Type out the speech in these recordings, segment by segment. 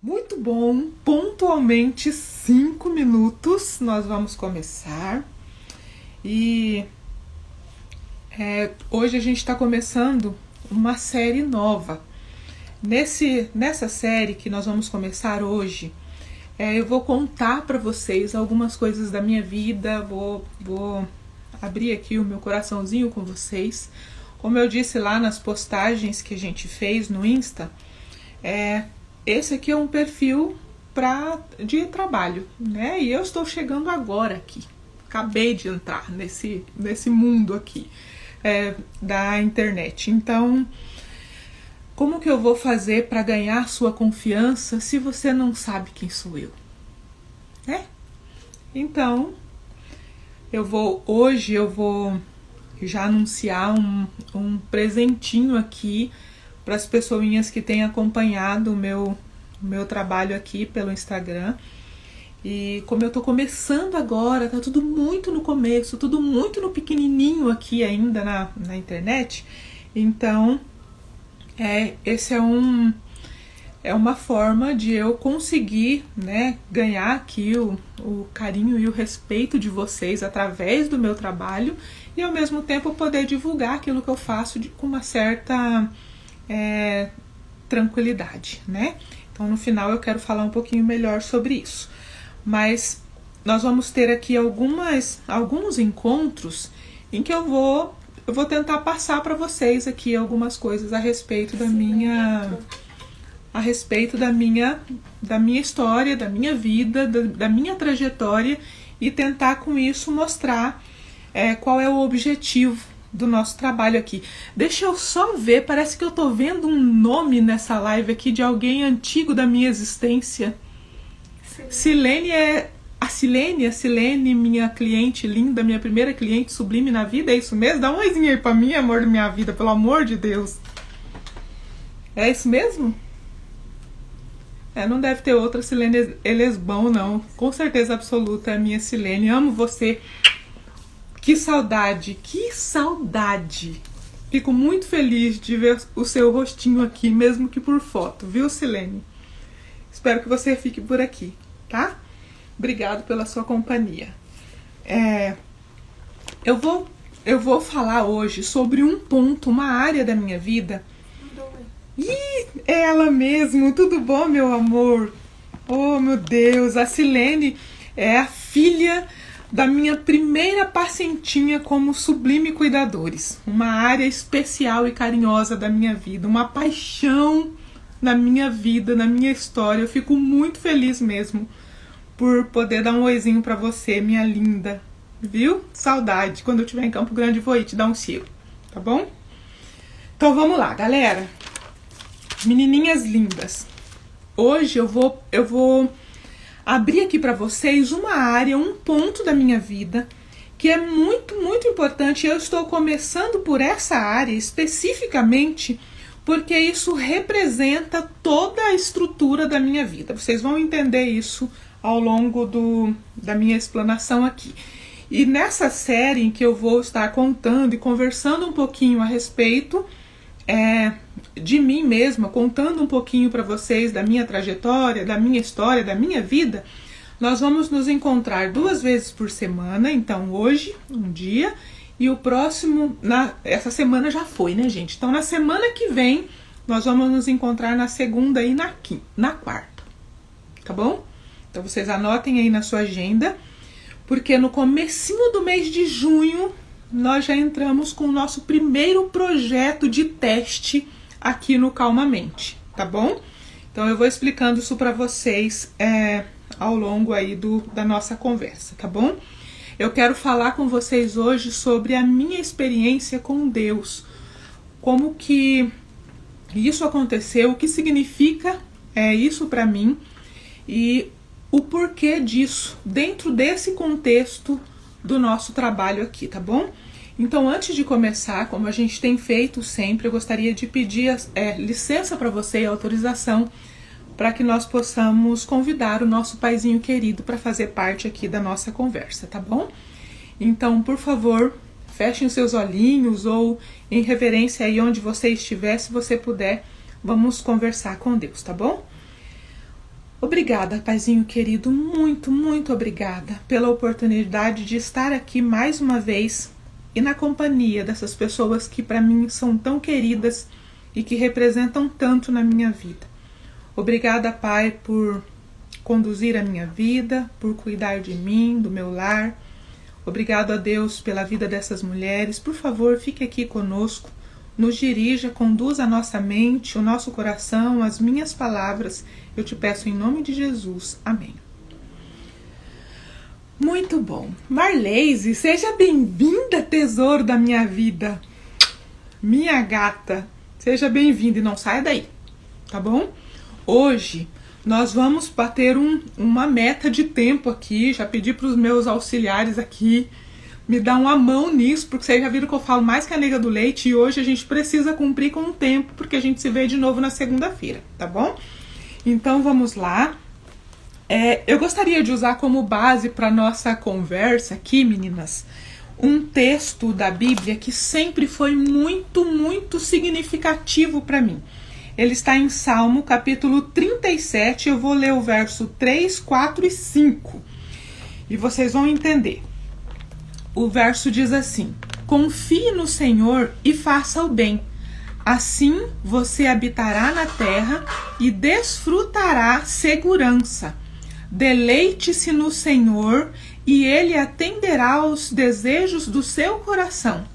Muito bom, pontualmente 5 minutos nós vamos começar. E hoje a gente está começando uma série nova. Nessa série que nós vamos começar hoje, eu vou contar para vocês algumas coisas da minha vida, vou abrir aqui o meu coraçãozinho com vocês. Como eu disse lá nas postagens que a gente fez no Insta, esse aqui é um perfil de trabalho, né? E eu estou chegando agora aqui. Acabei de entrar nesse mundo aqui da internet. Então, como que eu vou fazer para ganhar sua confiança se você não sabe quem sou eu? Então, hoje eu vou já anunciar um presentinho aqui para as pessoinhas que têm acompanhado o meu trabalho aqui pelo Instagram. E como eu tô começando agora, tá tudo muito no começo, tudo muito no pequenininho aqui ainda na internet. Então, esse é uma forma de eu conseguir, né, ganhar aqui o carinho e o respeito de vocês através do meu trabalho e ao mesmo tempo poder divulgar aquilo que eu faço com uma certa tranquilidade, né? Então no final eu quero falar um pouquinho melhor sobre isso. Mas nós vamos ter aqui alguns encontros em que eu vou tentar passar para vocês aqui algumas coisas a respeito da minha história, da minha vida, da minha trajetória e tentar com isso mostrar qual é o objetivo do nosso trabalho aqui. Deixa eu só ver, parece que eu tô vendo um nome nessa live aqui de alguém antigo da minha existência. Silene a Silene, minha cliente linda, minha primeira cliente sublime na vida, é isso mesmo? Dá um oizinho aí pra mim, amor da minha vida, pelo amor de Deus. É isso mesmo? Não deve ter outra Silene Elesbão, não. Com certeza absoluta é a minha Silene. Amo você. Que saudade, que saudade. Fico muito feliz de ver o seu rostinho aqui, mesmo que por foto, viu, Silene? Espero que você fique por aqui, tá? Obrigado pela sua companhia. Eu vou falar hoje sobre um ponto, uma área da minha vida. Ih, é ela mesmo, tudo bom, meu amor? Oh, meu Deus, a Silene é a filha da minha primeira pacientinha como Sublime Cuidadores. Uma área especial e carinhosa da minha vida, uma paixão na minha vida, na minha história. Eu fico muito feliz mesmo por poder dar um oizinho pra você, minha linda. Viu? Saudade. Quando eu estiver em Campo Grande, vou ir te dar um cheiro, tá bom? Então vamos lá, galera. Menininhas lindas. Hoje eu vou abrir aqui para vocês uma área, um ponto da minha vida que é muito, muito importante. Eu estou começando por essa área especificamente porque isso representa toda a estrutura da minha vida. Vocês vão entender isso ao longo da minha explanação aqui. E nessa série em que eu vou estar contando e conversando um pouquinho a respeito de mim mesma, contando um pouquinho para vocês da minha trajetória, da minha história, da minha vida, nós vamos nos encontrar 2 vezes por semana. Então hoje, um dia, e o próximo, essa semana já foi, né, gente? Então na semana que vem, nós vamos nos encontrar na segunda e na quarta, tá bom? Então vocês anotem aí na sua agenda, porque no comecinho do mês de junho, nós já entramos com o nosso primeiro projeto de teste aqui no Calmamente, tá bom? Então eu vou explicando isso para vocês ao longo aí da nossa conversa, tá bom? Eu quero falar com vocês hoje sobre a minha experiência com Deus, como que isso aconteceu, o que significa isso para mim e o porquê disso dentro desse contexto do nosso trabalho aqui, tá bom? Então, antes de começar, como a gente tem feito sempre, eu gostaria de pedir licença para você e autorização para que nós possamos convidar o nosso paizinho querido para fazer parte aqui da nossa conversa, tá bom? Então, por favor, fechem os seus olhinhos ou em reverência aí onde você estiver, se você puder, vamos conversar com Deus, tá bom? Obrigada, Paizinho querido, muito, muito obrigada pela oportunidade de estar aqui mais uma vez e na companhia dessas pessoas que para mim são tão queridas e que representam tanto na minha vida. Obrigada, Pai, por conduzir a minha vida, por cuidar de mim, do meu lar. Obrigado a Deus pela vida dessas mulheres. Por favor, fique aqui conosco, nos dirija, conduza a nossa mente, o nosso coração, as minhas palavras. Eu te peço em nome de Jesus. Amém. Muito bom. Marleise, seja bem-vinda, tesouro da minha vida. Minha gata, seja bem-vinda e não saia daí, tá bom? Hoje nós vamos bater uma meta de tempo aqui. Já pedi para os meus auxiliares aqui me dar uma mão nisso, porque vocês já viram que eu falo mais que a nega do leite e hoje a gente precisa cumprir com o tempo, porque a gente se vê de novo na segunda-feira, tá bom? Então vamos lá. Eu gostaria de usar como base para nossa conversa aqui, meninas, um texto da Bíblia que sempre foi muito, muito significativo para mim. Ele está em Salmo, capítulo 37, eu vou ler o verso 3, 4 e 5. E vocês vão entender. O verso diz assim: confie no Senhor e faça o bem. Assim você habitará na terra e desfrutará segurança. Deleite-se no Senhor e Ele atenderá aos desejos do seu coração.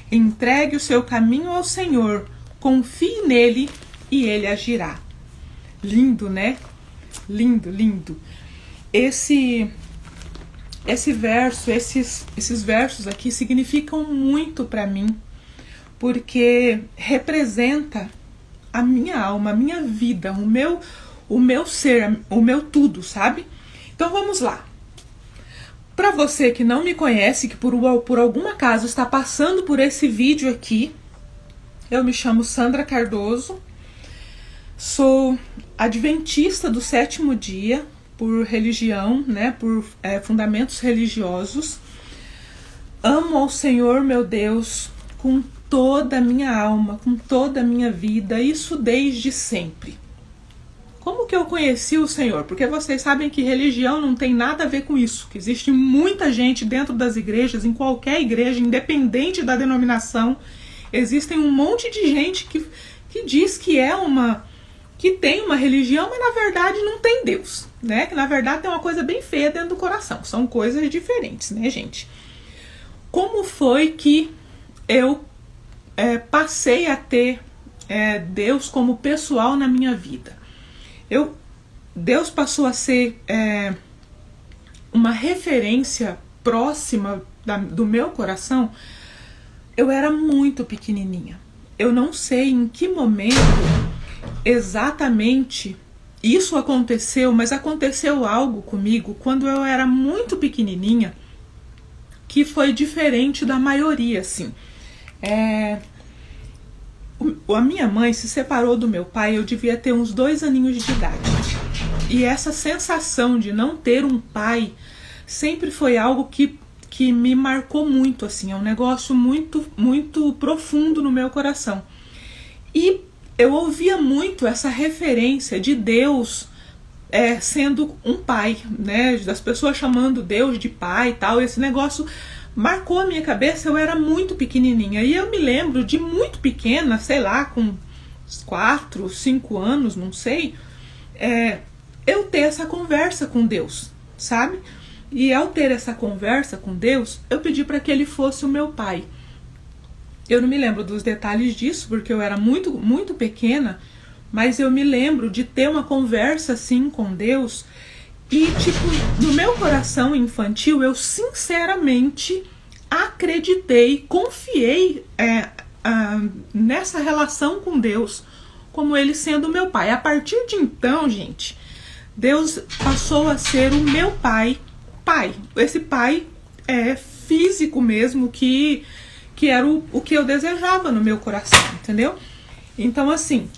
Entregue o seu caminho ao Senhor, confie nele e Ele agirá. Lindo, né? Lindo, lindo. Esse verso, esses versos aqui significam muito para mim, porque representa a minha alma, a minha vida, o meu ser, o meu tudo, sabe? Então vamos lá. Para você que não me conhece, que por algum acaso está passando por esse vídeo aqui, eu me chamo Sandra Cardoso, sou adventista do sétimo dia, por religião, né, por fundamentos religiosos. Amo ao Senhor, meu Deus, com toda a minha alma, com toda a minha vida, isso desde sempre. Como que eu conheci o Senhor? Porque vocês sabem que religião não tem nada a ver com isso, que existe muita gente dentro das igrejas, em qualquer igreja, independente da denominação, existem um monte de gente que diz que tem uma religião, mas na verdade não tem Deus, né? Que na verdade tem uma coisa bem feia dentro do coração. São coisas diferentes, né, gente? Como foi que eu passei a ter Deus como pessoal na minha vida? Deus passou a ser uma referência próxima do meu coração. Eu era muito pequenininha. Eu não sei em que momento exatamente isso aconteceu, mas aconteceu algo comigo quando eu era muito pequenininha que foi diferente da maioria, assim. A minha mãe se separou do meu pai, eu devia ter uns 2 aninhos de idade. E essa sensação de não ter um pai sempre foi algo que me marcou muito, assim. É um negócio muito, muito profundo no meu coração. E eu ouvia muito essa referência de Deus sendo um pai, né? Das pessoas chamando Deus de pai e tal. Esse negócio marcou a minha cabeça. Eu era muito pequenininha. E eu me lembro de muito pequena, sei lá, com 4, 5 anos, não sei, eu ter essa conversa com Deus, sabe? E ao ter essa conversa com Deus, eu pedi para que Ele fosse o meu pai. Eu não me lembro dos detalhes disso, porque eu era muito, muito pequena, mas eu me lembro de ter uma conversa assim com Deus e, tipo, no meu coração infantil, eu sinceramente acreditei, confiei nessa relação com Deus, como Ele sendo o meu pai. A partir de então, gente, Deus passou a ser o meu pai. Esse pai físico mesmo, que era o que eu desejava no meu coração, entendeu? Então, assim,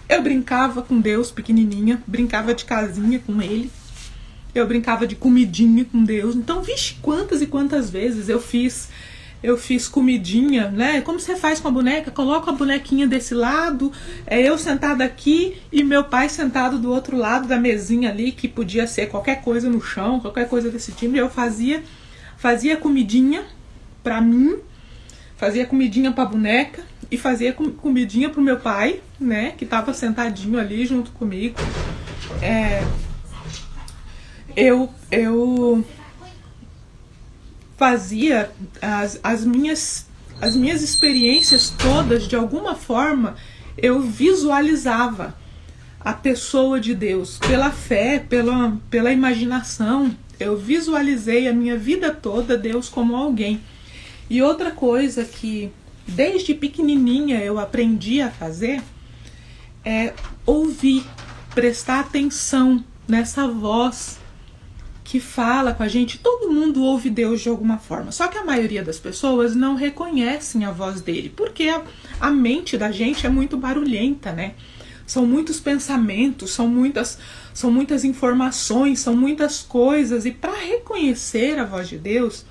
eu brincava com Deus pequenininha, brincava de casinha com Ele, eu brincava de comidinha com Deus. Então, vixe, quantas e quantas vezes eu fiz eu fiz comidinha, né? Como você faz com a boneca? Coloca a bonequinha desse lado, eu sentada aqui e meu pai sentado do outro lado da mesinha ali, que podia ser qualquer coisa no chão, qualquer coisa desse tipo. Eu fazia comidinha pra mim, fazia comidinha pra boneca e fazia comidinha pro meu pai, né? Que tava sentadinho ali junto comigo. Eu fazia as minhas experiências todas, de alguma forma, eu visualizava a pessoa de Deus, pela fé, pela imaginação. Eu visualizei a minha vida toda Deus como alguém. E outra coisa que desde pequenininha eu aprendi a fazer é ouvir, prestar atenção nessa voz que fala com a gente. Todo mundo ouve Deus de alguma forma, só que a maioria das pessoas não reconhecem a voz dele, porque a mente da gente é muito barulhenta, né? São muitos pensamentos, são muitas informações, são muitas coisas, e para reconhecer a voz de Deus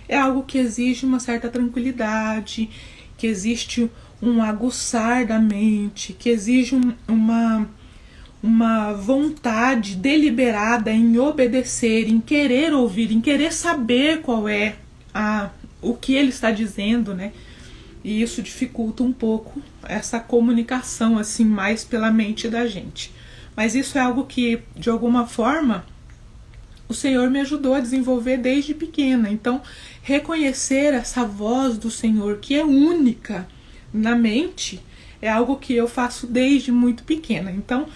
é algo que exige uma certa tranquilidade, que existe um aguçar da mente, que exige uma vontade deliberada em obedecer, em querer ouvir, em querer saber qual é o que ele está dizendo, né? E isso dificulta um pouco essa comunicação, assim, mais pela mente da gente. Mas isso é algo que, de alguma forma, o Senhor me ajudou a desenvolver desde pequena. Então, reconhecer essa voz do Senhor, que é única na mente, é algo que eu faço desde muito pequena. Então,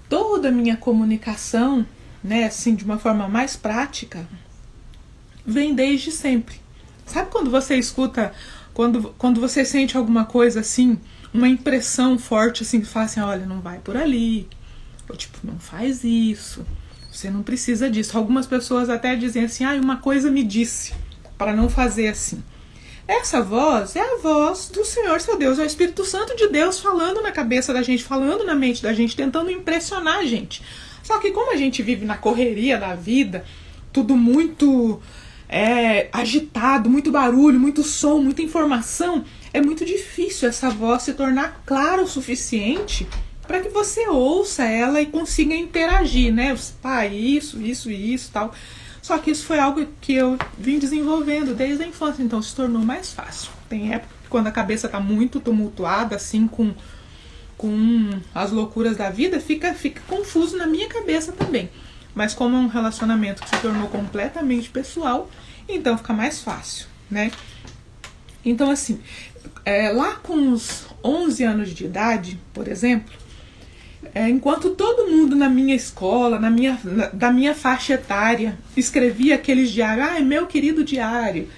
toda a minha comunicação, né, assim, de uma forma mais prática, vem desde sempre. Sabe quando você escuta, quando você sente alguma coisa assim, uma impressão forte, assim, que fala assim, olha, não vai por ali, ou tipo, não faz isso, você não precisa disso. Algumas pessoas até dizem assim, uma coisa me disse para não fazer assim. Essa voz é a voz do Senhor, seu Deus, é o Espírito Santo de Deus falando na cabeça da gente, falando na mente da gente, tentando impressionar a gente. Só que como a gente vive na correria da vida, tudo muito agitado, muito barulho, muito som, muita informação, é muito difícil essa voz se tornar clara o suficiente para que você ouça ela e consiga interagir, né? Isso, tal. Só que isso foi algo que eu vim desenvolvendo desde a infância, então se tornou mais fácil. Tem época que quando a cabeça está muito tumultuada, assim, com as loucuras da vida, fica confuso na minha cabeça também. Mas como é um relacionamento que se tornou completamente pessoal, então fica mais fácil, né? Então, assim, lá com uns 11 anos de idade, por exemplo, enquanto todo mundo na minha escola, da minha faixa etária, escrevia aqueles diários, meu querido diário,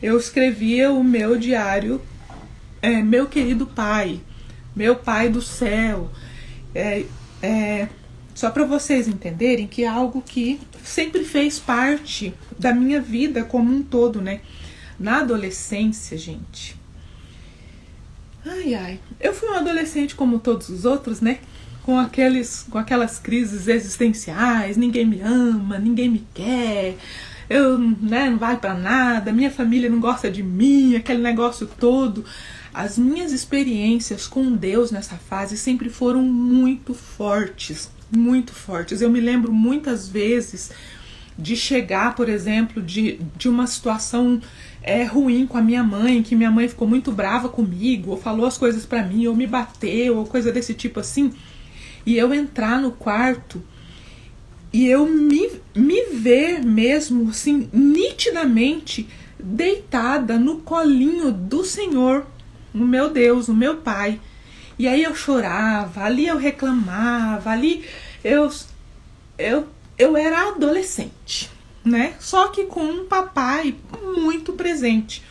eu escrevia o meu diário, meu querido pai, meu pai do céu, só para vocês entenderem que é algo que sempre fez parte da minha vida como um todo, né? Na adolescência, gente, eu fui um adolescente como todos os outros, né? Com aquelas crises existenciais, ninguém me ama, ninguém me quer, eu, né, não vale pra nada, minha família não gosta de mim, aquele negócio todo. As minhas experiências com Deus nessa fase sempre foram muito fortes, muito fortes. Eu me lembro muitas vezes de chegar, por exemplo, de uma situação ruim com a minha mãe, que minha mãe ficou muito brava comigo, ou falou as coisas pra mim, ou me bateu, ou coisa desse tipo assim, e eu entrar no quarto e eu me ver mesmo, assim, nitidamente deitada no colinho do Senhor, o meu Deus, o meu Pai. E aí eu chorava, ali eu reclamava, ali eu era adolescente, né? Só que com um papai muito presente,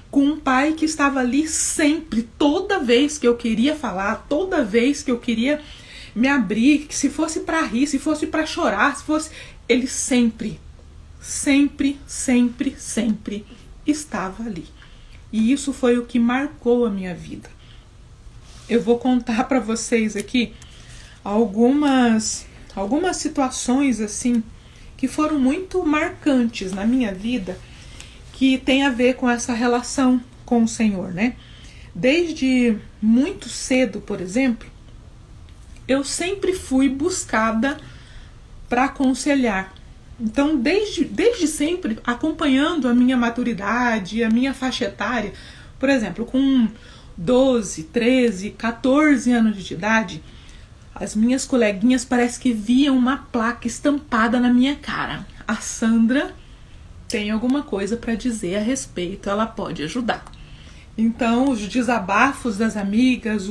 com um pai que estava ali sempre, toda vez que eu queria falar, toda vez que eu queria me abrir, que se fosse para rir, se fosse para chorar, se fosse, ele sempre estava ali. E isso foi o que marcou a minha vida. Eu vou contar para vocês aqui algumas situações assim que foram muito marcantes na minha vida, que tem a ver com essa relação com o Senhor, né? Desde muito cedo, por exemplo, eu sempre fui buscada para aconselhar. Então, desde sempre, acompanhando a minha maturidade, a minha faixa etária, por exemplo, com 12, 13, 14 anos de idade, as minhas coleguinhas parece que viam uma placa estampada na minha cara. A Sandra tem alguma coisa para dizer a respeito, ela pode ajudar. Então, os desabafos das amigas,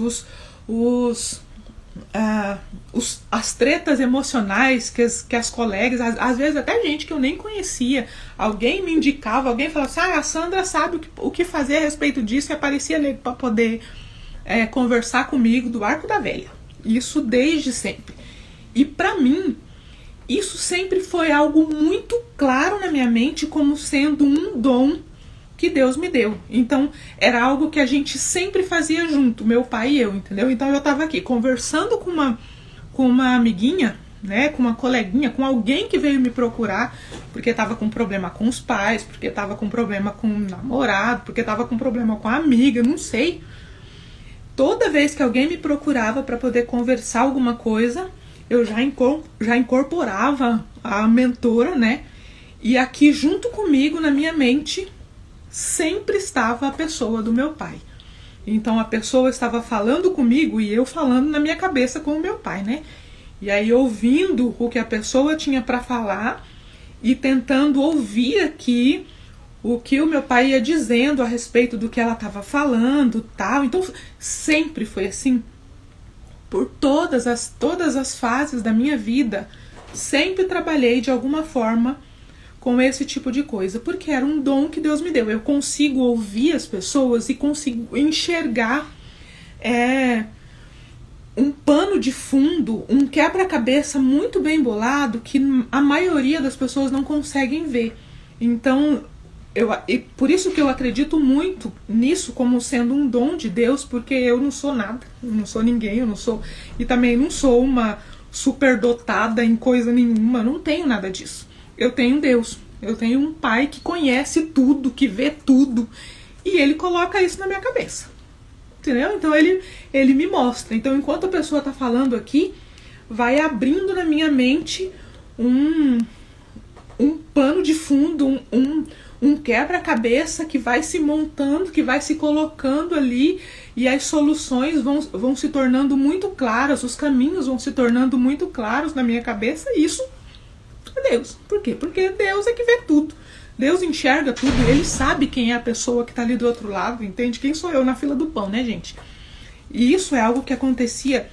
as tretas emocionais que as colegas, às vezes até gente que eu nem conhecia, alguém me indicava, alguém falava assim, a Sandra sabe o que fazer a respeito disso, e aparecia ali para poder conversar comigo do Arco da Velha. Isso desde sempre. E para mim, isso sempre foi algo muito claro na minha mente como sendo um dom que Deus me deu. Então, era algo que a gente sempre fazia junto, meu pai e eu, entendeu? Então, eu tava aqui conversando com uma amiguinha, né, com uma coleguinha, com alguém que veio me procurar, porque tava com problema com os pais, porque tava com problema com o namorado, porque tava com problema com a amiga, não sei. Toda vez que alguém me procurava para poder conversar alguma coisa, eu já incorporava a mentora, né? E aqui junto comigo, na minha mente, sempre estava a pessoa do meu pai. Então a pessoa estava falando comigo e eu falando na minha cabeça com o meu pai, né? E aí ouvindo o que a pessoa tinha para falar e tentando ouvir aqui o que o meu pai ia dizendo a respeito do que ela estava falando, tal. Então sempre foi assim. Por todas as fases da minha vida, sempre trabalhei de alguma forma com esse tipo de coisa, porque era um dom que Deus me deu. Eu consigo ouvir as pessoas e consigo enxergar um pano de fundo, um quebra-cabeça muito bem bolado que a maioria das pessoas não conseguem ver. Então, por isso que eu acredito muito nisso como sendo um dom de Deus, porque eu não sou nada, eu não sou ninguém, eu não sou, e também não sou uma superdotada em coisa nenhuma, não tenho nada disso. Eu tenho Deus, eu tenho um pai que conhece tudo, que vê tudo, e ele coloca isso na minha cabeça, entendeu? Então ele me mostra. Então enquanto a pessoa está falando aqui, vai abrindo na minha mente um pano de fundo, um quebra-cabeça que vai se montando, que vai se colocando ali, e as soluções vão se tornando muito claras, os caminhos vão se tornando muito claros na minha cabeça, e isso é Deus. Por quê? Porque Deus é que vê tudo. Deus enxerga tudo, ele sabe quem é a pessoa que está ali do outro lado, entende? Quem sou eu na fila do pão, né, gente? E isso é algo que acontecia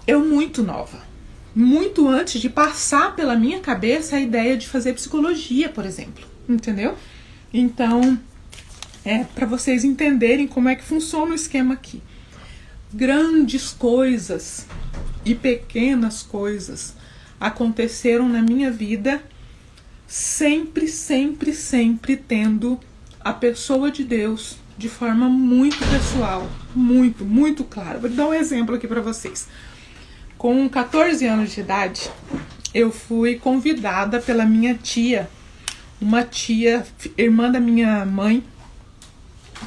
eu muito nova. Muito antes de passar pela minha cabeça a ideia de fazer psicologia, por exemplo. Entendeu? Então, para vocês entenderem como é que funciona o esquema aqui. Grandes coisas e pequenas coisas aconteceram na minha vida, sempre, sempre, sempre tendo a pessoa de Deus de forma muito pessoal, muito, muito clara. Vou dar um exemplo aqui para vocês. Com 14 anos de idade, eu fui convidada pela minha tia, uma tia, irmã da minha mãe,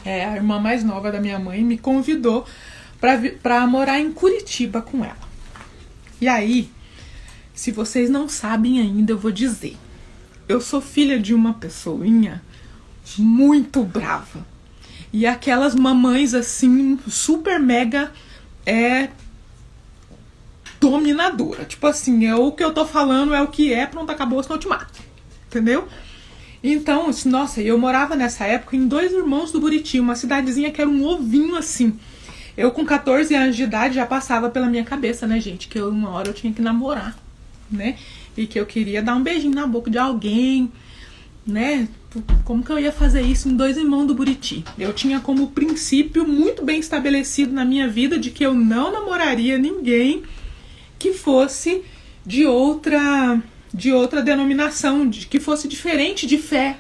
a irmã mais nova da minha mãe, me convidou para morar em Curitiba com ela. E aí, se vocês não sabem ainda, eu vou dizer. Eu sou filha de uma pessoinha muito brava. E aquelas mamães assim, super mega dominadora. Tipo assim, o que eu tô falando é o que é, pronto, acabou, senão eu te mato. Entendeu? Então, nossa, eu morava nessa época em Dois Irmãos do Buriti, uma cidadezinha que era um ovinho assim. Eu com 14 anos de idade já passava pela minha cabeça, né, gente, que uma hora eu tinha que namorar, né? E que eu queria dar um beijinho na boca de alguém, né? Como que eu ia fazer isso em Dois Irmãos do Buriti? Eu tinha como princípio muito bem estabelecido na minha vida de que eu não namoraria ninguém que fosse de outra denominação, que fosse diferente de fé,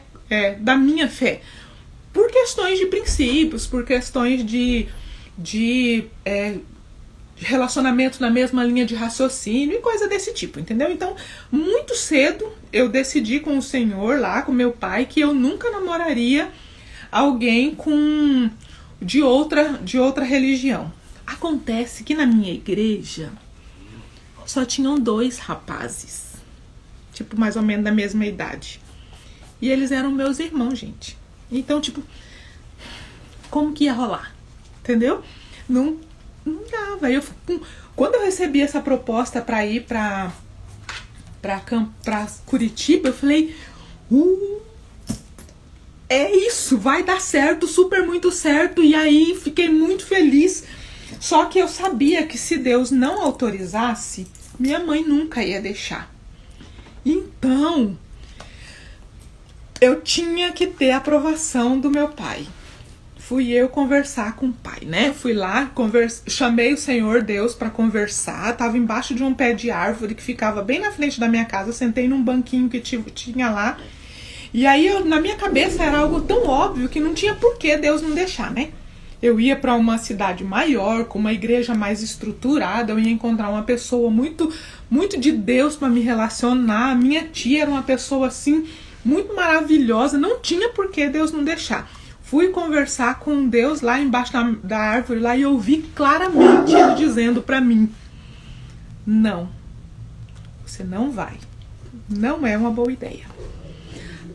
da minha fé, por questões de princípios, por questões de relacionamento na mesma linha de raciocínio e coisa desse tipo, entendeu? Então, muito cedo eu decidi com o Senhor lá, com meu pai, que eu nunca namoraria alguém de outra religião. Acontece que na minha igreja só tinham 2 rapazes, tipo, mais ou menos da mesma idade. E eles eram meus irmãos, gente. Então, tipo, como que ia rolar? Entendeu? Não dava. Quando eu recebi essa proposta pra ir pra Curitiba, eu falei, é isso, vai dar certo, super muito certo. E aí fiquei muito feliz. Só que eu sabia que se Deus não autorizasse, minha mãe nunca ia deixar. Então, eu tinha que ter a aprovação do meu pai. Fui eu conversar com o pai, né? Fui lá, chamei o Senhor Deus para conversar. Tava embaixo de um pé de árvore que ficava bem na frente da minha casa. Sentei num banquinho que tinha lá. E aí, na minha cabeça, era algo tão óbvio que não tinha por que Deus não deixar, né? Eu ia para uma cidade maior, com uma igreja mais estruturada, eu ia encontrar uma pessoa muito, muito de Deus para me relacionar. Minha tia era uma pessoa assim, muito maravilhosa, não tinha por que Deus não deixar. Fui conversar com Deus lá embaixo da árvore lá e ouvi claramente ele dizendo para mim: não, você não vai, não é uma boa ideia.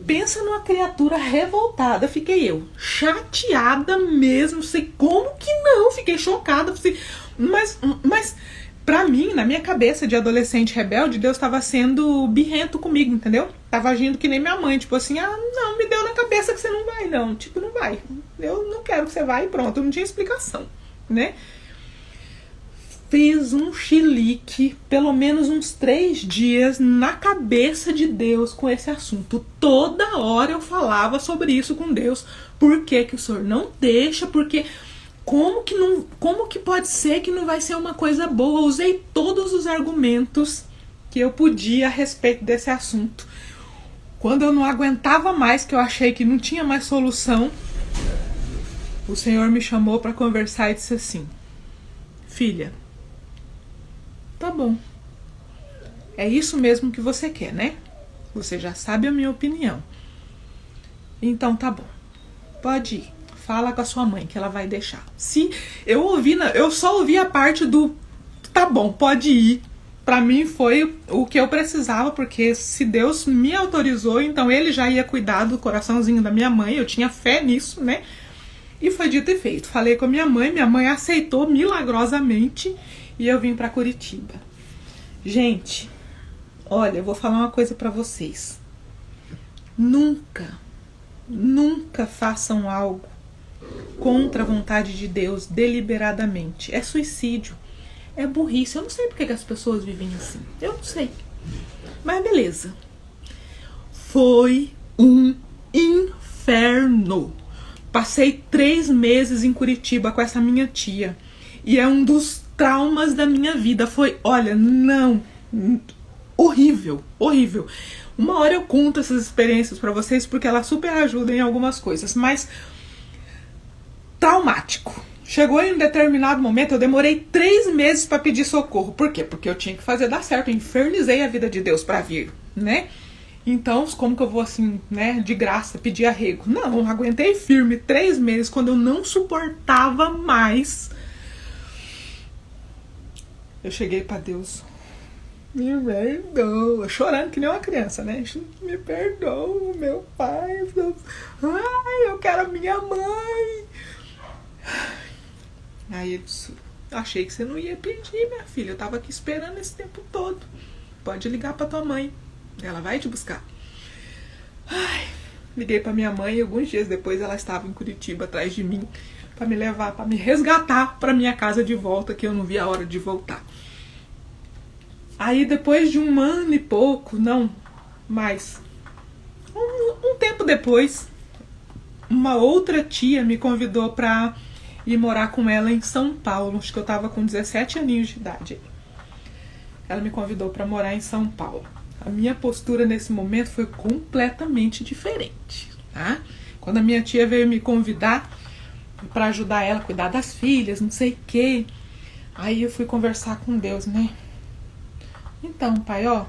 Pensa numa criatura revoltada. Fiquei eu, chateada mesmo. Sei como que não. Fiquei chocada. Mas pra mim, na minha cabeça de adolescente rebelde, Deus tava sendo birrento comigo, entendeu? Tava agindo que nem minha mãe. Tipo assim, não, me deu na cabeça que você não vai, não. Tipo, não vai. Eu não quero que você vá e pronto. Eu não tinha explicação, né? Fiz um chilique, pelo menos uns 3 dias, na cabeça de Deus com esse assunto. Toda hora eu falava sobre isso com Deus. Por que que o Senhor não deixa? Porque como que pode ser que não vai ser uma coisa boa? Eu usei todos os argumentos que eu podia a respeito desse assunto. Quando eu não aguentava mais, que eu achei que não tinha mais solução, o Senhor me chamou para conversar e disse assim: filha, tá bom. É isso mesmo que você quer, né? Você já sabe a minha opinião. Então tá bom. Pode ir. Fala com a sua mãe que ela vai deixar. Se eu só ouvi a parte do tá bom, pode ir. Pra mim foi o que eu precisava, porque se Deus me autorizou, então ele já ia cuidar do coraçãozinho da minha mãe. Eu tinha fé nisso, né? E foi dito e feito. Falei com a minha mãe aceitou milagrosamente e eu vim pra Curitiba. Gente, olha, eu vou falar uma coisa pra vocês. Nunca façam algo contra a vontade de Deus deliberadamente. É suicídio, é burrice. Eu não sei porque que as pessoas vivem assim. Eu não sei. Mas beleza. Foi um inferno. Passei 3 meses em Curitiba com essa minha tia. E é um dos traumas da minha vida. Foi, olha, não... horrível, horrível. Uma hora eu conto essas experiências pra vocês, porque elas super ajudam em algumas coisas. Mas... traumático. Chegou em um determinado momento, eu demorei 3 meses pra pedir socorro. Por quê? Porque eu tinha que fazer dar certo. Eu infernizei a vida de Deus pra vir, né? Então, como que eu vou assim, né, de graça, pedir arrego? Não, aguentei firme 3 meses, quando eu não suportava mais. Eu cheguei pra Deus. Me perdoa. Chorando que nem uma criança, né? Me perdoa, meu pai. Ai, eu quero a minha mãe. Aí ele disse: achei que você não ia pedir, minha filha. Eu tava aqui esperando esse tempo todo. Pode ligar pra tua mãe. Ela vai te buscar. Ai, liguei pra minha mãe e alguns dias depois ela estava em Curitiba atrás de mim pra me levar, pra me resgatar pra minha casa de volta, que eu não vi a hora de voltar. Aí depois de 1 ano e pouco, não mais, um tempo depois, uma outra tia me convidou pra ir morar com ela em São Paulo. Acho que eu tava com 17 aninhos de idade. Ela me convidou pra morar em São Paulo. A minha postura nesse momento foi completamente diferente, tá? Quando a minha tia veio me convidar pra ajudar ela a cuidar das filhas, não sei o quê, aí eu fui conversar com Deus, né? Então, pai, ó,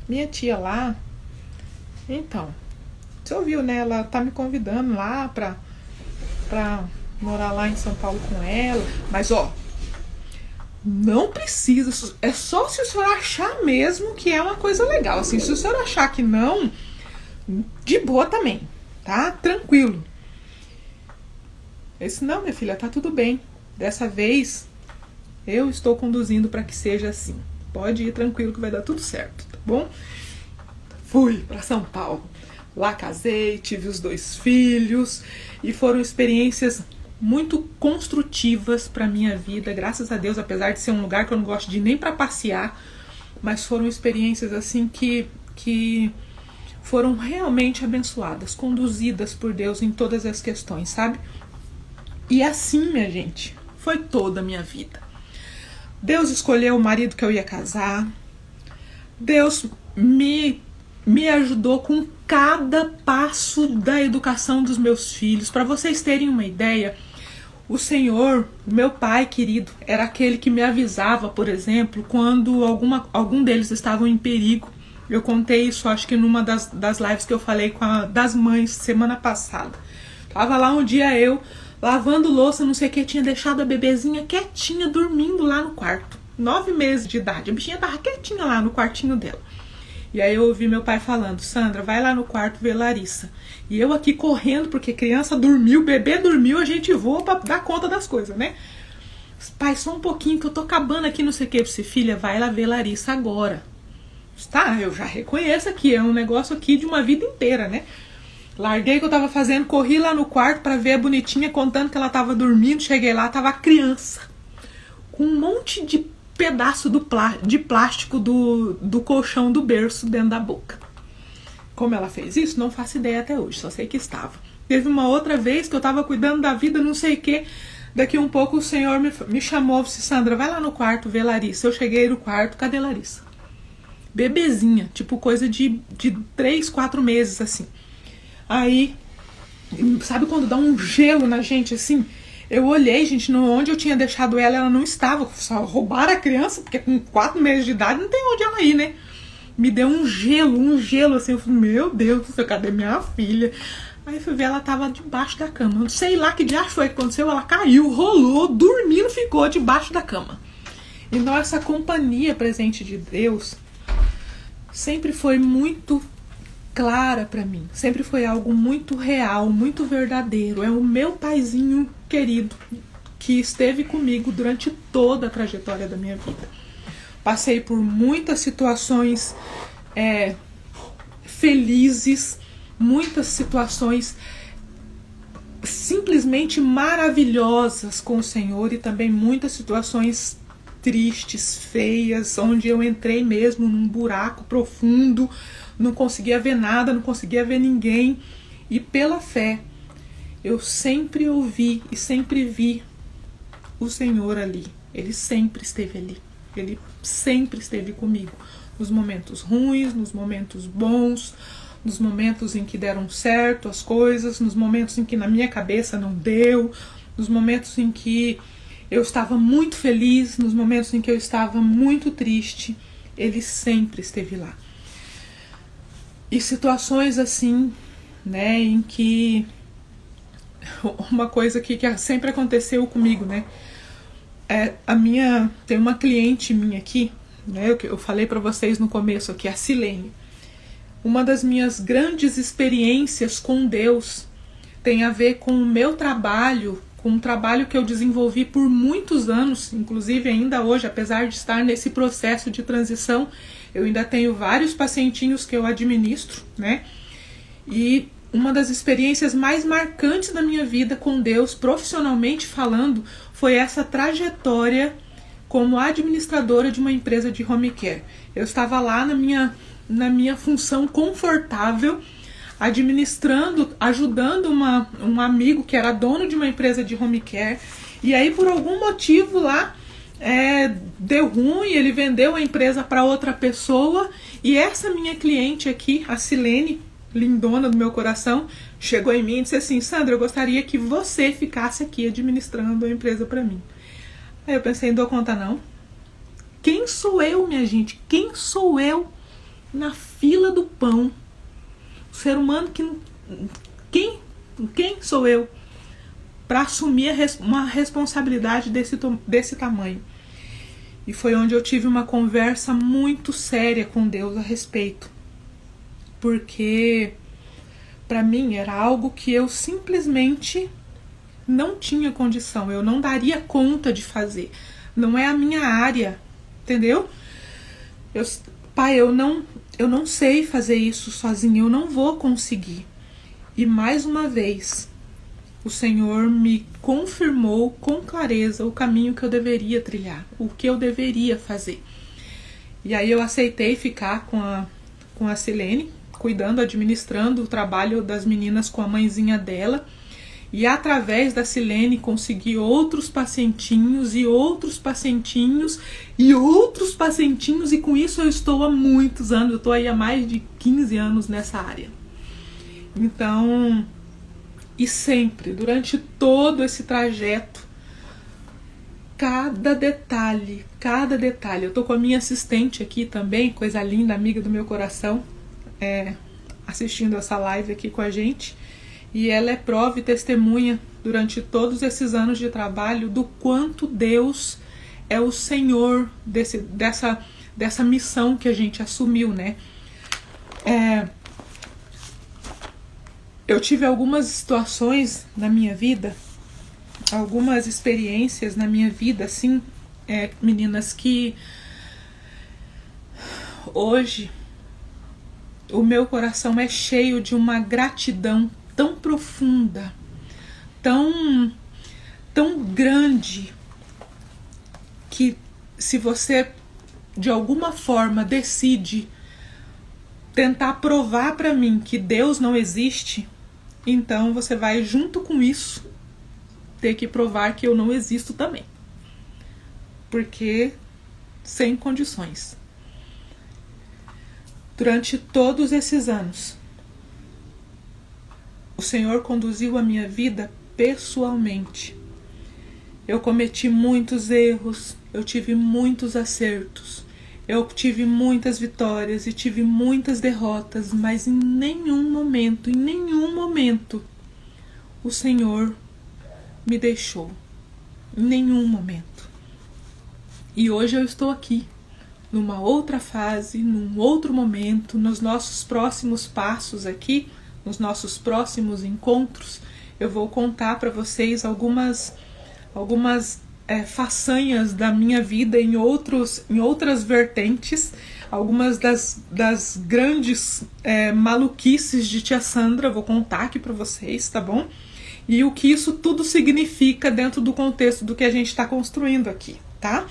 minha tia lá, então, você ouviu, né? Ela tá me convidando lá pra pra morar lá em São Paulo com ela. Mas ó, não precisa, é só se o senhor achar mesmo que é uma coisa legal. Assim, se o senhor achar que não, de boa também, tá? Tranquilo. Eu disse, não, minha filha, tá tudo bem. Dessa vez eu estou conduzindo para que seja assim. Pode ir tranquilo que vai dar tudo certo, tá bom? Fui para São Paulo. Lá casei, tive os 2 filhos e foram experiências muito construtivas para minha vida, graças a Deus, apesar de ser um lugar que eu não gosto de ir nem para passear, mas foram experiências assim que foram realmente abençoadas, conduzidas por Deus em todas as questões, sabe? E assim, minha gente, foi toda a minha vida. Deus escolheu o marido que eu ia casar. Deus me ajudou com cada passo da educação dos meus filhos. Para vocês terem uma ideia, o Senhor, meu pai querido, era aquele que me avisava, por exemplo, quando algum deles estavam em perigo. Eu contei isso, acho que numa das lives que eu falei das mães semana passada. Tava lá um dia eu lavando louça, não sei o que, tinha deixado a bebezinha quietinha, dormindo lá no quarto. 9 meses de idade. A bichinha tava quietinha lá no quartinho dela. E aí eu ouvi meu pai falando, Sandra, vai lá no quarto ver Larissa. E eu aqui correndo, porque criança dormiu, bebê dormiu, a gente voa pra dar conta das coisas, né? Pai, só um pouquinho que eu tô acabando aqui, não sei o que. Eu disse, filha, vai lá ver Larissa agora. Tá, eu já reconheço aqui, é um negócio aqui de uma vida inteira, né? Larguei o que eu tava fazendo, corri lá no quarto pra ver a bonitinha, contando que ela tava dormindo. Cheguei lá, tava a criança com um monte de pedaço de plástico do colchão do berço dentro da boca. Como ela fez isso, não faço ideia até hoje, só sei que estava. Teve uma outra vez que eu tava cuidando da vida, não sei o que. Daqui um pouco o Senhor me chamou, disse, Sandra, vai lá no quarto ver Larissa. Eu cheguei no quarto, cadê Larissa? Bebezinha, tipo coisa de 3, 4 meses, assim. Aí, sabe quando dá um gelo na gente, assim? Eu olhei, gente, onde eu tinha deixado ela não estava. Só roubaram a criança, porque com 4 meses de idade não tem onde ela ir, né? Me deu um gelo, assim. Eu falei, meu Deus do céu, cadê minha filha? Aí fui ver, ela tava debaixo da cama. Não sei lá que diacho foi que aconteceu. Ela caiu, rolou, dormindo, ficou debaixo da cama. Então essa companhia presente de Deus sempre foi muito clara para mim. Sempre foi algo muito real, muito verdadeiro. É o meu paizinho querido que esteve comigo durante toda a trajetória da minha vida. Passei por muitas situações felizes, muitas situações simplesmente maravilhosas com o Senhor e também muitas situações tristes, feias, onde eu entrei mesmo num buraco profundo, não conseguia ver nada, não conseguia ver ninguém. E pela fé, eu sempre ouvi e sempre vi o Senhor ali. Ele sempre esteve ali. Ele sempre esteve comigo. Nos momentos ruins, nos momentos bons, nos momentos em que deram certo as coisas, nos momentos em que na minha cabeça não deu, nos momentos em que eu estava muito feliz, nos momentos em que eu estava muito triste. Ele sempre esteve lá. E situações assim, né, em que uma coisa que sempre aconteceu comigo, né, tem uma cliente minha aqui, né, eu falei para vocês no começo aqui, a Silene. Uma das minhas grandes experiências com Deus tem a ver com o meu trabalho, com um trabalho que eu desenvolvi por muitos anos, inclusive ainda hoje, apesar de estar nesse processo de transição, eu ainda tenho vários pacientinhos que eu administro, né? E uma das experiências mais marcantes da minha vida com Deus, profissionalmente falando, foi essa trajetória como administradora de uma empresa de home care. Eu estava lá na minha função confortável, administrando, ajudando um amigo que era dono de uma empresa de home care, e aí por algum motivo lá deu ruim, ele vendeu a empresa para outra pessoa, e essa minha cliente aqui, a Silene, lindona do meu coração, chegou em mim e disse assim, Sandra, eu gostaria que você ficasse aqui administrando a empresa para mim. Aí eu pensei, não dou conta não. Quem sou eu, minha gente? Quem sou eu na fila do pão? O ser humano que... Quem sou eu para assumir uma responsabilidade desse tamanho. E foi onde eu tive uma conversa muito séria com Deus a respeito. Porque para mim era algo que eu simplesmente não tinha condição, eu não daria conta de fazer. Não é a minha área, entendeu? Pai, eu não sei fazer isso sozinho, eu não vou conseguir. E mais uma vez, o Senhor me confirmou com clareza o caminho que eu deveria trilhar, o que eu deveria fazer. E aí eu aceitei ficar com a Silene, cuidando, administrando o trabalho das meninas com a mãezinha dela. E através da Silene consegui outros pacientinhos e outros pacientinhos e outros pacientinhos. E com isso eu estou há muitos anos, eu estou aí há mais de 15 anos nessa área. Então, e sempre, durante todo esse trajeto, cada detalhe, eu tô com a minha assistente aqui também, coisa linda, amiga do meu coração, assistindo essa live aqui com a gente, e ela é prova e testemunha durante todos esses anos de trabalho do quanto Deus é o Senhor dessa missão que a gente assumiu, né? Eu tive algumas situações na minha vida, algumas experiências na minha vida, assim, meninas, que hoje o meu coração é cheio de uma gratidão tão profunda, tão grande, que se você de alguma forma decide tentar provar para mim que Deus não existe, então você vai junto com isso ter que provar que eu não existo também, porque sem condições. Durante todos esses anos, o Senhor conduziu a minha vida pessoalmente. Eu cometi muitos erros, eu tive muitos acertos, eu tive muitas vitórias e tive muitas derrotas, mas em nenhum momento, o Senhor me deixou. Em nenhum momento. E hoje eu estou aqui, numa outra fase, num outro momento, nos nossos próximos passos aqui, nos nossos próximos encontros, eu vou contar para vocês algumas façanhas da minha vida em outras vertentes, algumas das grandes maluquices de tia Sandra, vou contar aqui para vocês, tá bom? E o que isso tudo significa dentro do contexto do que a gente está construindo aqui, tá?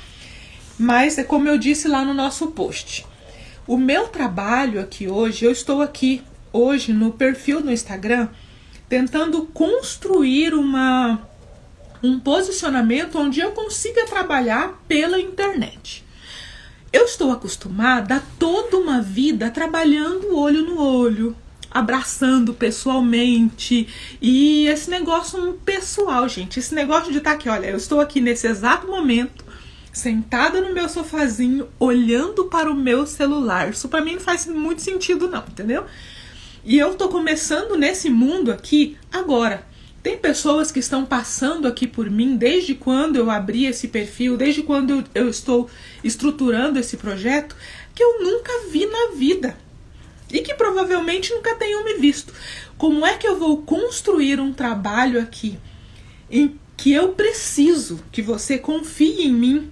Mas é como eu disse lá no nosso post, o meu trabalho aqui hoje, eu estou aqui hoje no perfil no Instagram, tentando construir um posicionamento onde eu consiga trabalhar pela internet. Eu estou acostumada a toda uma vida trabalhando olho no olho, abraçando pessoalmente, e esse negócio pessoal, gente, esse negócio de estar aqui, olha, eu estou aqui nesse exato momento, sentada no meu sofazinho, olhando para o meu celular. Isso para mim não faz muito sentido não, entendeu? E eu tô começando nesse mundo aqui agora. Tem pessoas que estão passando aqui por mim desde quando eu abri esse perfil, desde quando eu estou estruturando esse projeto, que eu nunca vi na vida. E que provavelmente nunca tenham me visto. Como é que eu vou construir um trabalho aqui em que eu preciso que você confie em mim,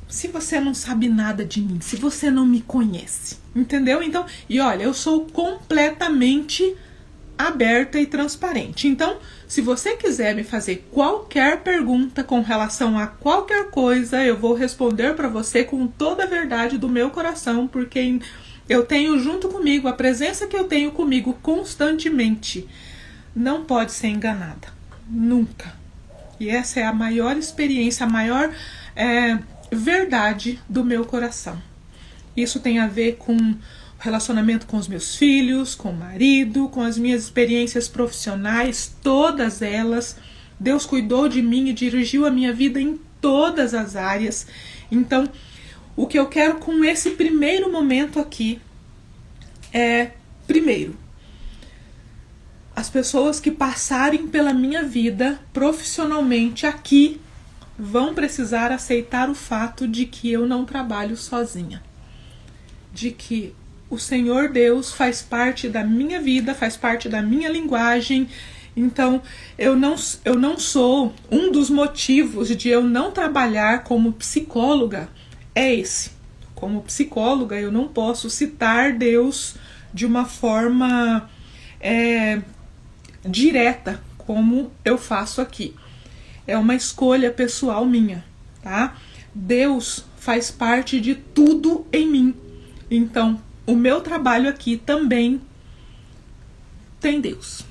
se você não sabe nada de mim, se você não me conhece, entendeu? Então, e olha, eu sou completamente aberta e transparente. Então, se você quiser me fazer qualquer pergunta com relação a qualquer coisa, eu vou responder para você com toda a verdade do meu coração, porque eu tenho junto comigo, a presença que eu tenho comigo constantemente não pode ser enganada, nunca. E essa é a maior experiência, a maior verdade do meu coração. Isso tem a ver com relacionamento com os meus filhos, com o marido, com as minhas experiências profissionais, todas elas. Deus cuidou de mim e dirigiu a minha vida em todas as áreas. Então, o que eu quero com esse primeiro momento aqui é, primeiro, as pessoas que passarem pela minha vida profissionalmente aqui vão precisar aceitar o fato de que eu não trabalho sozinha. De que o Senhor Deus faz parte da minha vida, faz parte da minha linguagem. Então, eu não sou... Um dos motivos de eu não trabalhar como psicóloga é esse. Como psicóloga, eu não posso citar Deus de uma forma direta, como eu faço aqui. É uma escolha pessoal minha, tá? Deus faz parte de tudo em mim. Então, o meu trabalho aqui também tem Deus,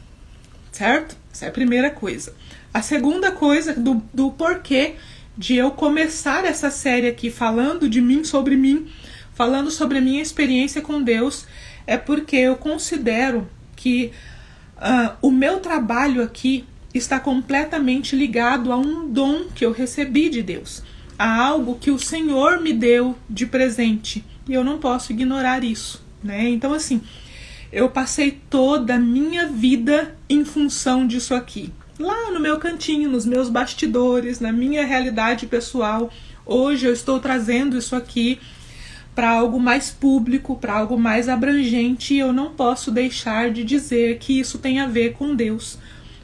certo? Essa é a primeira coisa. A segunda coisa do porquê de eu começar essa série aqui falando de mim, sobre mim, falando sobre a minha experiência com Deus, é porque eu considero que o meu trabalho aqui está completamente ligado a um dom que eu recebi de Deus, a algo que o Senhor me deu de presente, e eu não posso ignorar isso, né? Então, assim, eu passei toda a minha vida em função disso aqui, lá no meu cantinho, nos meus bastidores, na minha realidade pessoal. Hoje eu estou trazendo isso aqui para algo mais público, para algo mais abrangente, e eu não posso deixar de dizer que isso tem a ver com Deus,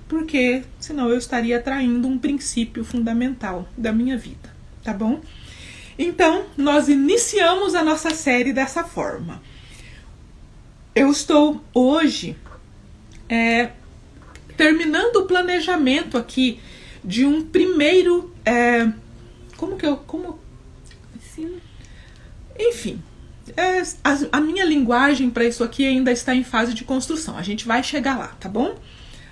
porque senão eu estaria traindo um princípio fundamental da minha vida, tá bom? Então, nós iniciamos a nossa série dessa forma. Eu estou hoje terminando o planejamento aqui de um primeiro... Enfim, a minha linguagem para isso aqui ainda está em fase de construção. A gente vai chegar lá, tá bom?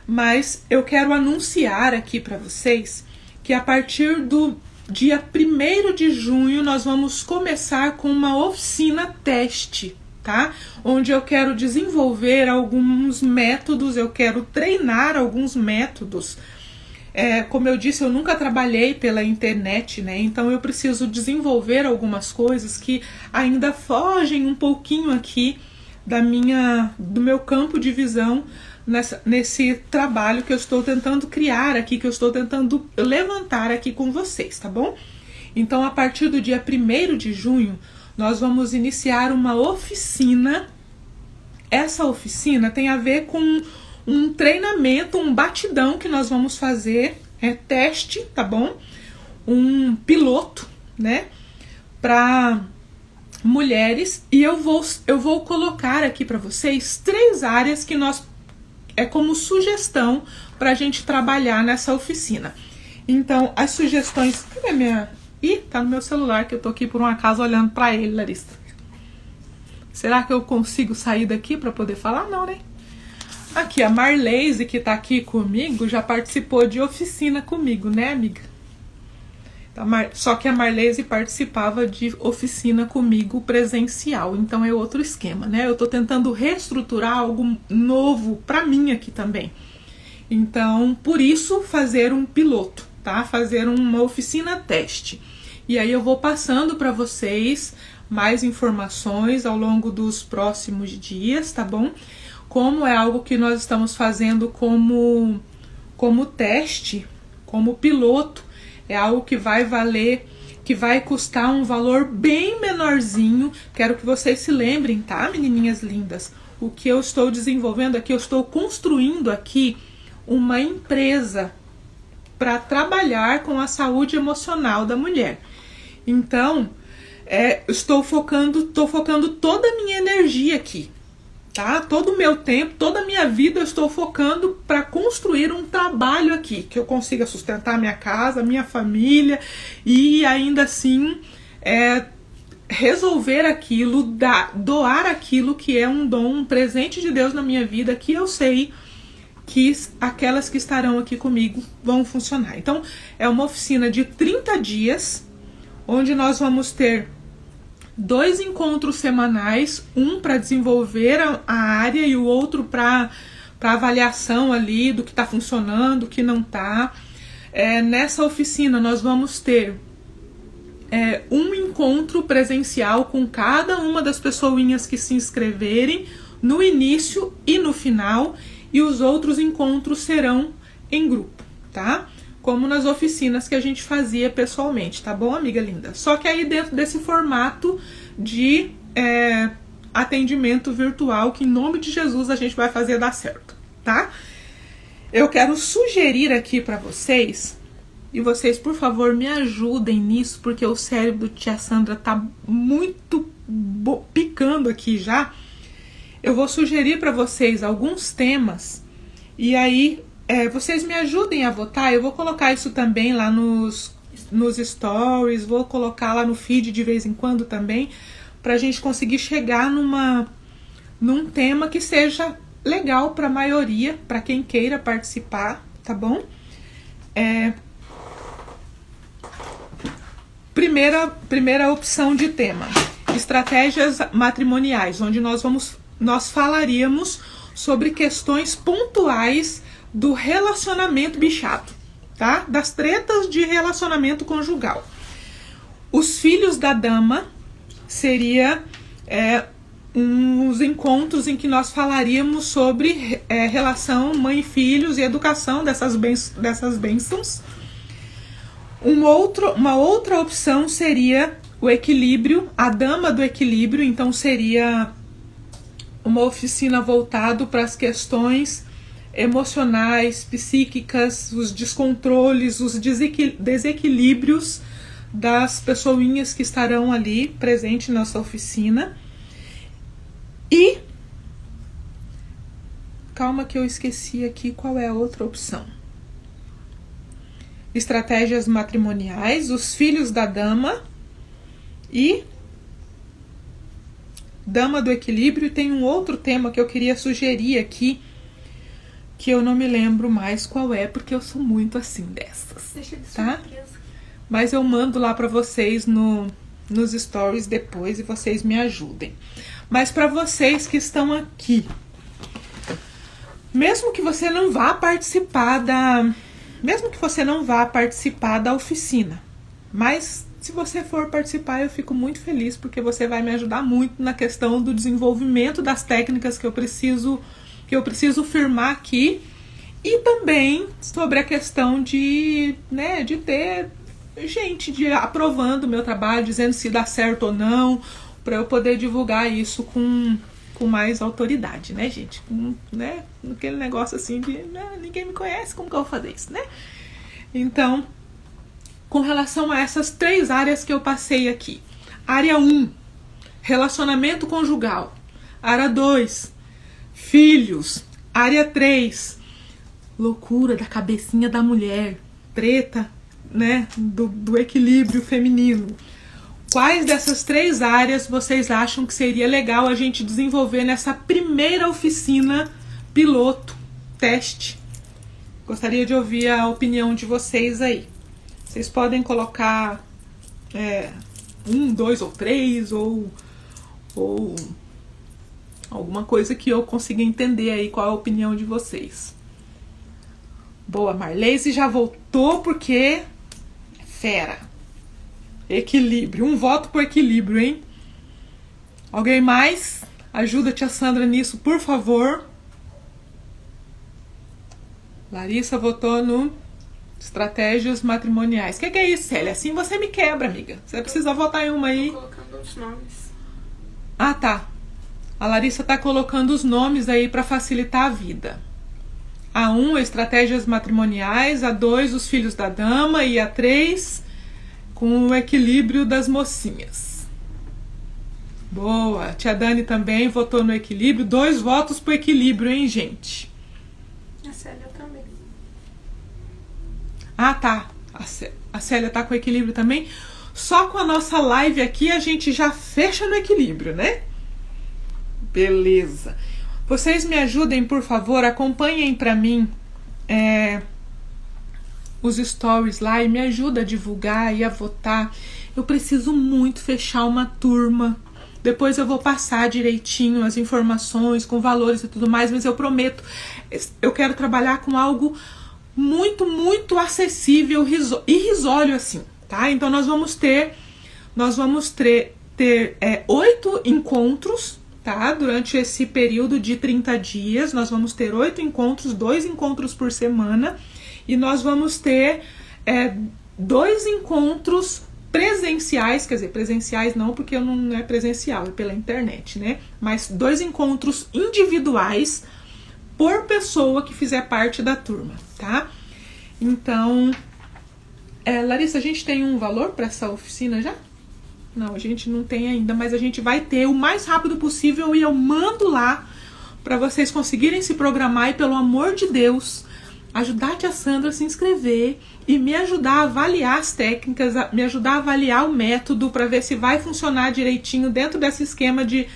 Mas eu quero anunciar aqui para vocês que a partir do dia 1º de junho nós vamos começar com uma oficina teste, tá? Onde eu quero desenvolver alguns métodos, eu quero treinar alguns métodos. Como eu disse, eu nunca trabalhei pela internet, né? Então eu preciso desenvolver algumas coisas que ainda fogem um pouquinho aqui do meu campo de visão nesse trabalho que eu estou tentando criar aqui, que eu estou tentando levantar aqui com vocês, tá bom? Então, a partir do dia 1º de junho, nós vamos iniciar uma oficina. Essa oficina tem a ver com um treinamento, um batidão que nós vamos fazer, teste, tá bom? Um piloto, né? Para mulheres, e eu vou colocar aqui para vocês 3 áreas que como sugestão para a gente trabalhar nessa oficina. Então, as sugestões... Cadê minha... Ih, tá no meu celular, que eu tô aqui por um acaso olhando para ele, Larissa. Será que eu consigo sair daqui para poder falar? Não, né? Aqui, a Marleise, que tá aqui comigo, já participou de oficina comigo, né, amiga? Só que a Marleise participava de oficina comigo presencial, então é outro esquema, né? Eu tô tentando reestruturar algo novo para mim aqui também. Então, por isso, fazer um piloto, tá? Fazer uma oficina teste. E aí eu vou passando para vocês mais informações ao longo dos próximos dias, tá bom? Como é algo que nós estamos fazendo como teste, como piloto, é algo que vai valer, que vai custar um valor bem menorzinho. Quero que vocês se lembrem, tá, menininhas lindas? O que eu estou desenvolvendo aqui, eu estou construindo aqui uma empresa para trabalhar com a saúde emocional da mulher. Então, estou focando toda a minha energia aqui, tá? Todo o meu tempo, toda a minha vida eu estou focando para construir um trabalho aqui, que eu consiga sustentar minha casa, minha família e ainda assim resolver aquilo, doar aquilo que é um dom, um presente de Deus na minha vida, que eu sei que aquelas que estarão aqui comigo vão funcionar. Então, é uma oficina de 30 dias, onde nós vamos ter 2 encontros semanais, um para desenvolver a área e o outro para avaliação ali do que está funcionando, do que não está. Nessa oficina nós vamos ter um encontro presencial com cada uma das pessoinhas que se inscreverem no início e no final, e os outros encontros serão em grupo, tá? Como nas oficinas que a gente fazia pessoalmente, tá bom, amiga linda? Só que aí dentro desse formato de atendimento virtual, que em nome de Jesus a gente vai fazer dar certo, tá? Eu quero sugerir aqui para vocês, e vocês, por favor, me ajudem nisso, porque o cérebro de tia Sandra tá muito picando aqui já. Eu vou sugerir para vocês alguns temas, e aí vocês me ajudem a votar. Eu vou colocar isso também lá nos stories, vou colocar lá no feed de vez em quando também, pra gente conseguir chegar num tema que seja legal pra maioria, pra quem queira participar, tá bom? Primeira opção de tema: estratégias matrimoniais, onde nós falaríamos sobre questões pontuais do relacionamento bichado, tá? Das tretas de relacionamento conjugal. Os filhos da dama seria uns encontros em que nós falaríamos sobre relação mãe e filhos e educação dessas bênçãos. Uma outra opção seria o equilíbrio, a dama do equilíbrio. Então seria uma oficina voltada para as questões emocionais, psíquicas, os descontroles, os desequilíbrios das pessoinhas que estarão ali presentes nessa oficina. E calma que eu esqueci aqui qual é a outra opção. Estratégias matrimoniais, os filhos da dama e dama do equilíbrio. E tem um outro tema que eu queria sugerir aqui, que eu não me lembro mais qual é, porque eu sou muito assim dessas. Deixa de tá? surpresa. Mas eu mando lá pra vocês nos stories depois e vocês me ajudem. Mas para vocês que estão aqui, mesmo que você não vá participar da oficina, mas se você for participar, eu fico muito feliz, porque você vai me ajudar muito na questão do desenvolvimento das técnicas que eu preciso firmar aqui, e também sobre a questão de ter gente aprovando o meu trabalho, dizendo se dá certo ou não, para eu poder divulgar isso com mais autoridade, né, gente? Aquele negócio assim de ninguém me conhece, como que eu vou fazer isso, né? Então, com relação a essas 3 áreas que eu passei aqui: área 1, relacionamento conjugal; área 2, filhos; área 3, loucura da cabecinha da mulher, treta, né, do equilíbrio feminino. Quais dessas 3 áreas vocês acham que seria legal a gente desenvolver nessa primeira oficina piloto, teste? Gostaria de ouvir a opinião de vocês aí. Vocês podem colocar 1, 2 ou 3, ou alguma coisa que eu consiga entender aí qual é a opinião de vocês. Boa, Marleise já voltou porque é fera. Equilíbrio, 1 voto por equilíbrio, hein? Alguém mais? Ajuda a tia Sandra nisso, por favor. Larissa votou no estratégias matrimoniais. O que é isso, Célia? Assim você me quebra, amiga. Você precisa votar em uma aí. Tô colocando os nomes. Ah, tá. A Larissa tá colocando os nomes aí para facilitar a vida. A 1, estratégias matrimoniais. A 2, os filhos da dama. E a 3, com o equilíbrio das mocinhas. Boa. Tia Dani também votou no equilíbrio. 2 votos pro equilíbrio, hein, gente? A Célia também. Ah, tá. A Célia tá com equilíbrio também. Só com a nossa live aqui a gente já fecha no equilíbrio, né? Beleza. Vocês me ajudem, por favor, acompanhem pra mim os stories lá e me ajuda a divulgar e a votar. Eu preciso muito fechar uma turma. Depois eu vou passar direitinho as informações com valores e tudo mais, mas eu prometo, eu quero trabalhar com algo muito, muito acessível, irrisório assim, tá? Então nós vamos ter 8 encontros, tá? Durante esse período de 30 dias, nós vamos ter 8 encontros, 2 encontros por semana, e nós vamos ter 2 encontros presenciais, quer dizer, presenciais não, porque não é presencial, é pela internet, né? Mas 2 encontros individuais por pessoa que fizer parte da turma, tá? Então, Larissa, a gente tem um valor para essa oficina já? Não, a gente não tem ainda, mas a gente vai ter o mais rápido possível e eu mando lá para vocês conseguirem se programar e, pelo amor de Deus, ajudar a tia Sandra a se inscrever e me ajudar a avaliar as técnicas, me ajudar a avaliar o método para ver se vai funcionar direitinho dentro desse esquema de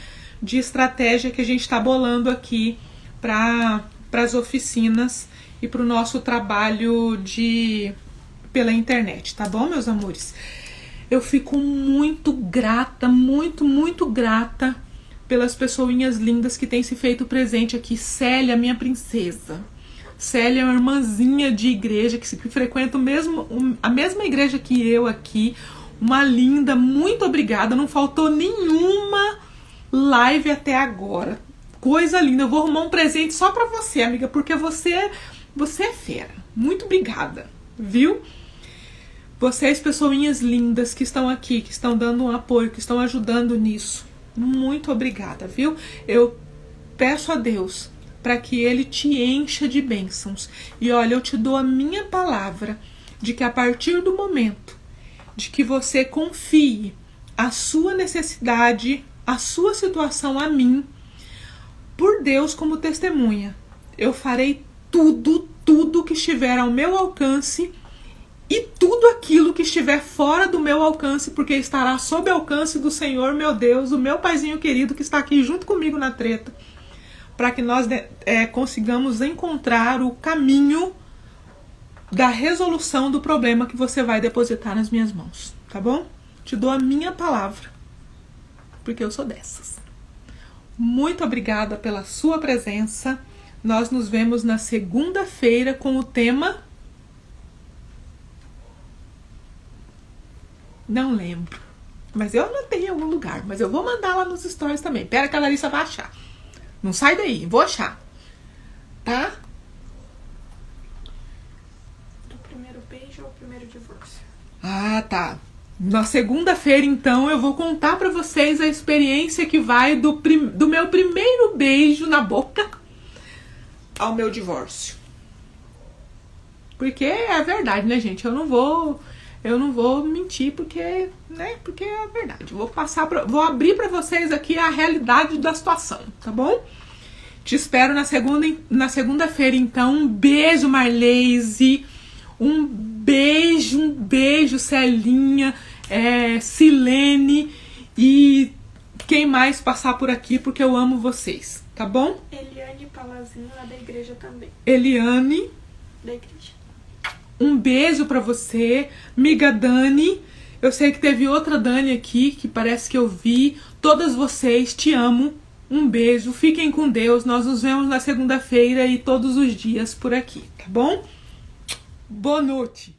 estratégia que a gente está bolando aqui para as oficinas e para o nosso trabalho pela internet, tá bom, meus amores? Eu fico muito grata, muito grata pelas pessoinhas lindas que têm se feito presente aqui. Célia, minha princesa. Célia é uma irmãzinha de igreja que frequenta a mesma igreja que eu aqui. Uma linda, muito obrigada. Não faltou nenhuma live até agora. Coisa linda. Eu vou arrumar um presente só pra você, amiga, porque você é fera. Muito obrigada, viu? Vocês, pessoinhas lindas que estão aqui, que estão dando um apoio, que estão ajudando nisso. Muito obrigada, viu? Eu peço a Deus para que Ele te encha de bênçãos. E olha, eu te dou a minha palavra de que a partir do momento de que você confie a sua necessidade, a sua situação a mim, por Deus como testemunha, eu farei tudo que estiver ao meu alcance e tudo aquilo que estiver fora do meu alcance, porque estará sob alcance do Senhor, meu Deus, o meu paizinho querido que está aqui junto comigo na treta, para que nós consigamos encontrar o caminho da resolução do problema que você vai depositar nas minhas mãos, tá bom? Te dou a minha palavra, porque eu sou dessas. Muito obrigada pela sua presença. Nós nos vemos na segunda-feira com o tema... Não lembro. Mas eu anotei em algum lugar. Mas eu vou mandar lá nos stories também. Pera que a Larissa vai achar. Não sai daí. Vou achar. Tá? Do primeiro beijo ao primeiro divórcio. Ah, tá. Na segunda-feira, então, eu vou contar pra vocês a experiência que vai do meu primeiro beijo na boca ao meu divórcio. Porque é verdade, né, gente? Eu não vou mentir porque é verdade. Vou abrir pra vocês aqui a realidade da situação, tá bom? Te espero na segunda-feira, então. Um beijo, Marleise. Um beijo, Celinha, Silene e quem mais passar por aqui, porque eu amo vocês, tá bom? Eliane Palazinho, lá da igreja também. Eliane. Da igreja. Um beijo pra você, amiga Dani. Eu sei que teve outra Dani aqui, que parece que eu vi. Todas vocês, te amo. Um beijo, fiquem com Deus. Nós nos vemos na segunda-feira e todos os dias por aqui, tá bom? Boa noite.